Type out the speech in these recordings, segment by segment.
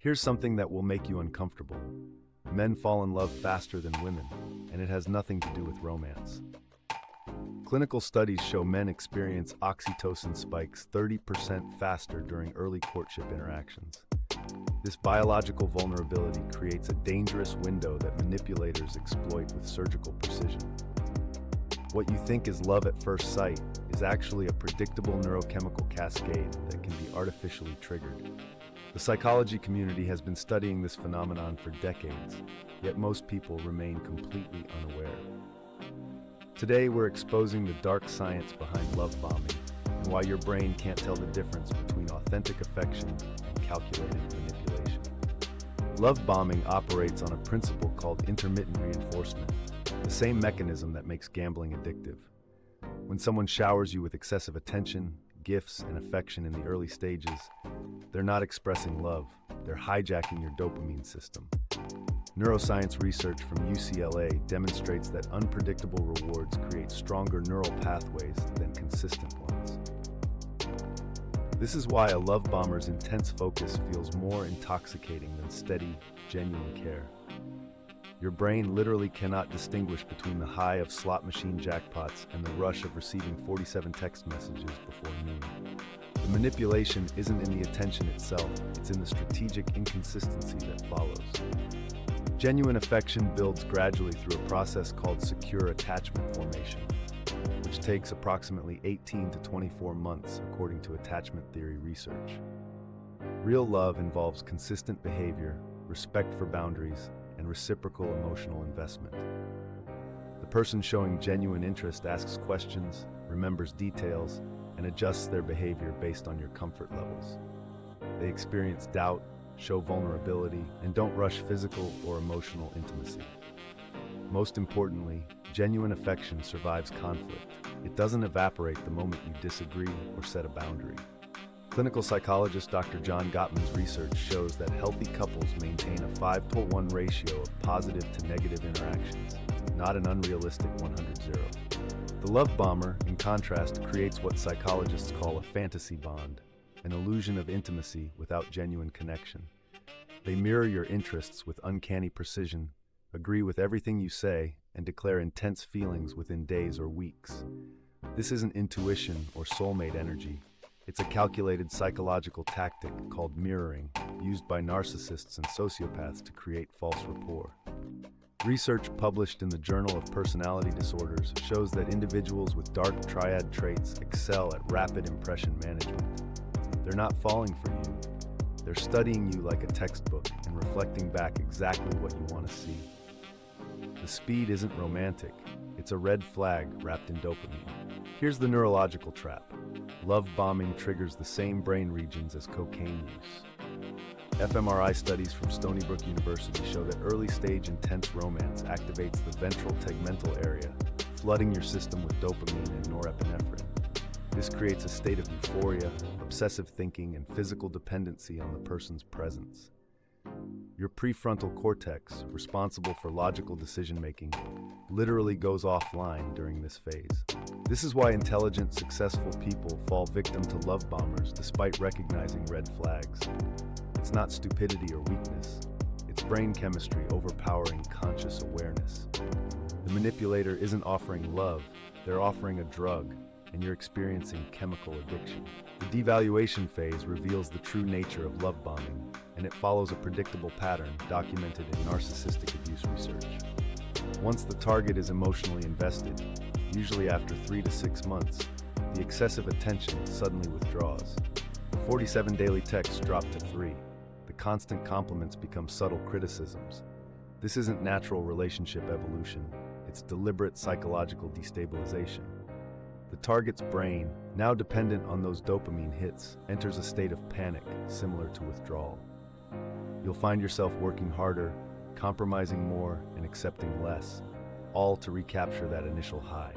Here's something that will make you uncomfortable. Men fall in love faster than women, and it has nothing to do with romance. Clinical studies show men experience oxytocin spikes 30% faster during early courtship interactions. This biological vulnerability creates a dangerous window that manipulators exploit with surgical precision. What you think is love at first sight is actually a predictable neurochemical cascade that can be artificially triggered. The psychology community has been studying this phenomenon for decades, yet most people remain completely unaware. Today, we're exposing the dark science behind love bombing and why your brain can't tell the difference between authentic affection and calculated manipulation. Love bombing operates on a principle called intermittent reinforcement, the same mechanism that makes gambling addictive. When someone showers you with excessive attention, gifts, and affection in the early stages, they're not expressing love, they're hijacking your dopamine system. Neuroscience research from UCLA demonstrates that unpredictable rewards create stronger neural pathways than consistent ones. This is why a love bomber's intense focus feels more intoxicating than steady, genuine care. Your brain literally cannot distinguish between the high of slot machine jackpots and the rush of receiving 47 text messages before noon. The manipulation isn't in the attention itself, it's in the strategic inconsistency that follows. Genuine affection builds gradually through a process called secure attachment formation, which takes approximately 18 to 24 months according to attachment theory research. Real love involves consistent behavior, respect for boundaries, and reciprocal emotional investment. The person showing genuine interest asks questions, remembers details, and adjusts their behavior based on your comfort levels. They experience doubt, show vulnerability, and don't rush physical or emotional intimacy. Most importantly, genuine affection survives conflict. It doesn't evaporate the moment you disagree or set a boundary. Clinical psychologist Dr. John Gottman's research shows that healthy couples maintain a 5-to-1 ratio of positive to negative interactions, not an unrealistic 100-0. The love bomber, in contrast, creates what psychologists call a fantasy bond, an illusion of intimacy without genuine connection. They mirror your interests with uncanny precision, agree with everything you say, and declare intense feelings within days or weeks. This isn't intuition or soulmate energy. It's a calculated psychological tactic called mirroring, used by narcissists and sociopaths to create false rapport. Research published in the Journal of Personality Disorders shows that individuals with dark triad traits excel at rapid impression management. They're not falling for you. They're studying you like a textbook and reflecting back exactly what you want to see. The speed isn't romantic. It's a red flag wrapped in dopamine. Here's the neurological trap. Love bombing triggers the same brain regions as cocaine use. fMRI studies from Stony Brook University show that early-stage intense romance activates the ventral tegmental area, flooding your system with dopamine and norepinephrine. This creates a state of euphoria, obsessive thinking, and physical dependency on the person's presence. Your prefrontal cortex, responsible for logical decision-making, literally goes offline during this phase. This is why intelligent, successful people fall victim to love bombers despite recognizing red flags. It's not stupidity or weakness. It's brain chemistry overpowering conscious awareness. The manipulator isn't offering love, they're offering a drug, and you're experiencing chemical addiction. The devaluation phase reveals the true nature of love bombing, and it follows a predictable pattern documented in narcissistic abuse research. Once the target is emotionally invested, usually after 3 to 6 months, the excessive attention suddenly withdraws. The 47 daily texts drop to 3. The constant compliments become subtle criticisms. This isn't natural relationship evolution, it's deliberate psychological destabilization. The target's brain, now dependent on those dopamine hits, enters a state of panic similar to withdrawal. You'll find yourself working harder, compromising more, and accepting less, all to recapture that initial high.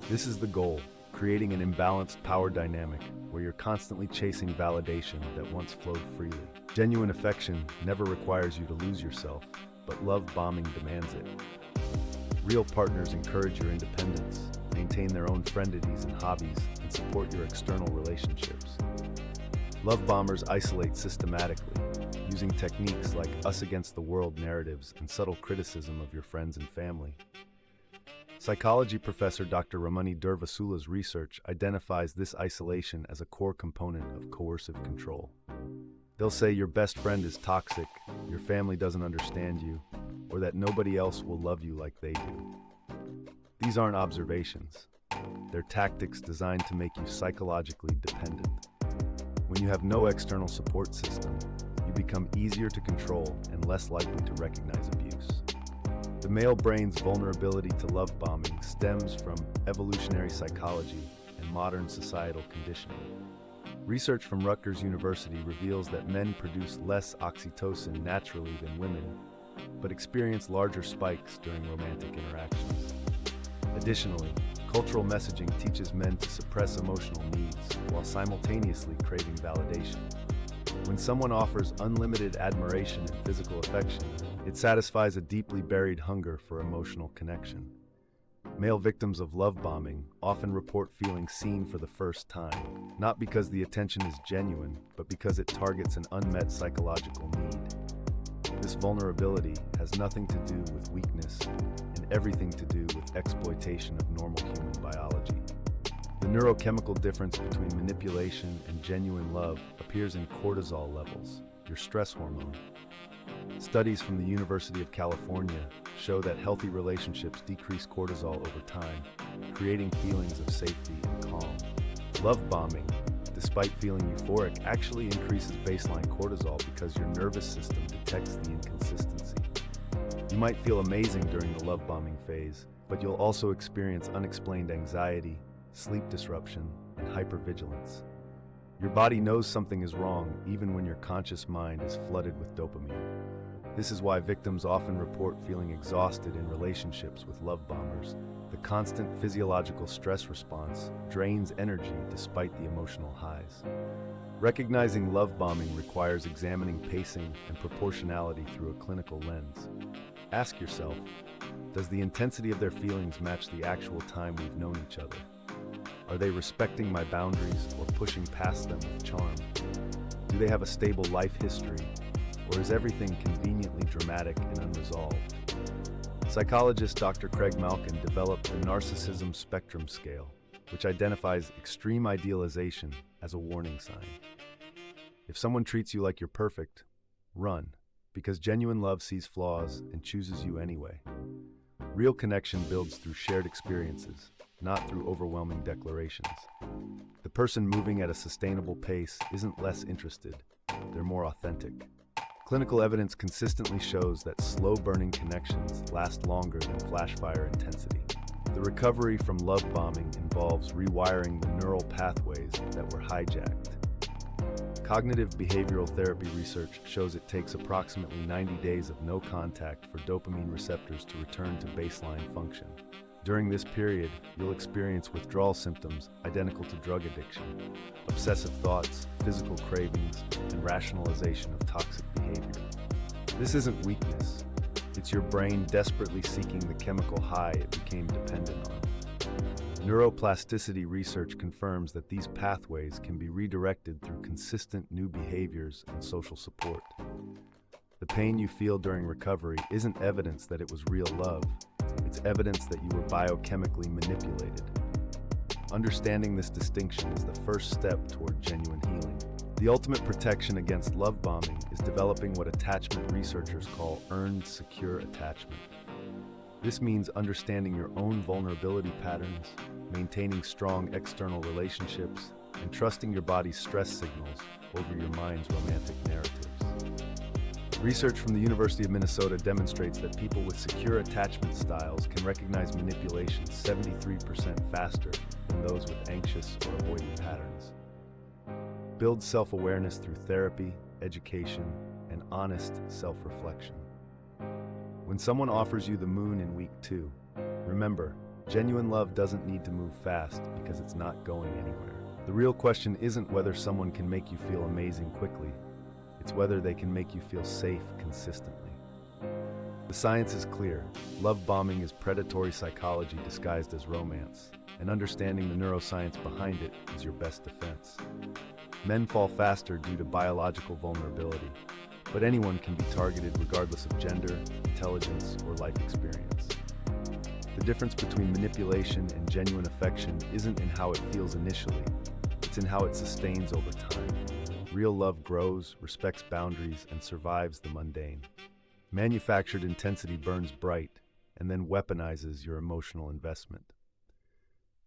This is the goal, creating an imbalanced power dynamic where you're constantly chasing validation that once flowed freely. Genuine affection never requires you to lose yourself, but love bombing demands it. Real partners encourage your independence, maintain their own friendities and hobbies, and support your external relationships. Love bombers isolate systematically, using techniques like us against the world narratives and subtle criticism of your friends and family. Psychology professor Dr. Ramani Durvasula's research identifies this isolation as a core component of coercive control. They'll say your best friend is toxic, your family doesn't understand you, or that nobody else will love you like they do. These aren't observations. They're tactics designed to make you psychologically dependent. When you have no external support system, you become easier to control and less likely to recognize abuse. The male brain's vulnerability to love bombing stems from evolutionary psychology and modern societal conditioning. Research from Rutgers University reveals that men produce less oxytocin naturally than women, but experience larger spikes during romantic interactions. Additionally, cultural messaging teaches men to suppress emotional needs while simultaneously craving validation. When someone offers unlimited admiration and physical affection, it satisfies a deeply buried hunger for emotional connection. Male victims of love bombing often report feeling seen for the first time, not because the attention is genuine, but because it targets an unmet psychological need. This vulnerability has nothing to do with weakness and everything to do with exploitation of normal human biology. The neurochemical difference between manipulation and genuine love appears in cortisol levels, your stress hormone. Studies from the University of California show that healthy relationships decrease cortisol over time, creating feelings of safety and calm. Love bombing, despite feeling euphoric, actually increases baseline cortisol because your nervous system detects the inconsistency. You might feel amazing during the love bombing phase, but you'll also experience unexplained anxiety, sleep disruption, and hypervigilance. Your body knows something is wrong even when your conscious mind is flooded with dopamine. This is why victims often report feeling exhausted in relationships with love bombers. The constant physiological stress response drains energy despite the emotional highs. Recognizing love bombing requires examining pacing and proportionality through a clinical lens. Ask yourself, does the intensity of their feelings match the actual time we've known each other? Are they respecting my boundaries or pushing past them with charm? Do they have a stable life history, or is everything conveniently dramatic and unresolved? Psychologist Dr. Craig Malkin developed the Narcissism Spectrum Scale, which identifies extreme idealization as a warning sign. If someone treats you like you're perfect, run, because genuine love sees flaws and chooses you anyway. Real connection builds through shared experiences, not through overwhelming declarations. The person moving at a sustainable pace isn't less interested, they're more authentic. Clinical evidence consistently shows that slow-burning connections last longer than flash-fire intensity. The recovery from love bombing involves rewiring the neural pathways that were hijacked. Cognitive behavioral therapy research shows it takes approximately 90 days of no contact for dopamine receptors to return to baseline function. During this period, you'll experience withdrawal symptoms identical to drug addiction, obsessive thoughts, physical cravings, and rationalization of toxic behavior. This isn't weakness. It's your brain desperately seeking the chemical high it became dependent on. Neuroplasticity research confirms that these pathways can be redirected through consistent new behaviors and social support. The pain you feel during recovery isn't evidence that it was real love. It's evidence that you were biochemically manipulated. Understanding this distinction is the first step toward genuine healing. The ultimate protection against love bombing is developing what attachment researchers call earned secure attachment. This means understanding your own vulnerability patterns, maintaining strong external relationships, and trusting your body's stress signals over your mind's romantic narratives. Research from the University of Minnesota demonstrates that people with secure attachment styles can recognize manipulation 73% faster than those with anxious or avoidant patterns. Build self-awareness through therapy, education, and honest self-reflection. When someone offers you the moon in week 2, remember, genuine love doesn't need to move fast because it's not going anywhere. The real question isn't whether someone can make you feel amazing quickly. It's whether they can make you feel safe consistently. The science is clear. Love bombing is predatory psychology disguised as romance, and understanding the neuroscience behind it is your best defense. Men fall faster due to biological vulnerability, but anyone can be targeted regardless of gender, intelligence, or life experience. The difference between manipulation and genuine affection isn't in how it feels initially, it's in how it sustains over time. Real love grows, respects boundaries, and survives the mundane. Manufactured intensity burns bright and then weaponizes your emotional investment.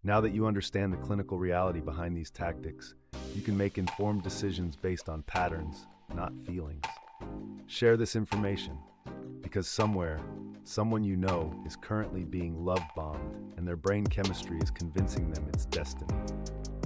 Now that you understand the clinical reality behind these tactics, you can make informed decisions based on patterns, not feelings. Share this information, because somewhere, someone you know is currently being love-bombed, and their brain chemistry is convincing them it's destiny.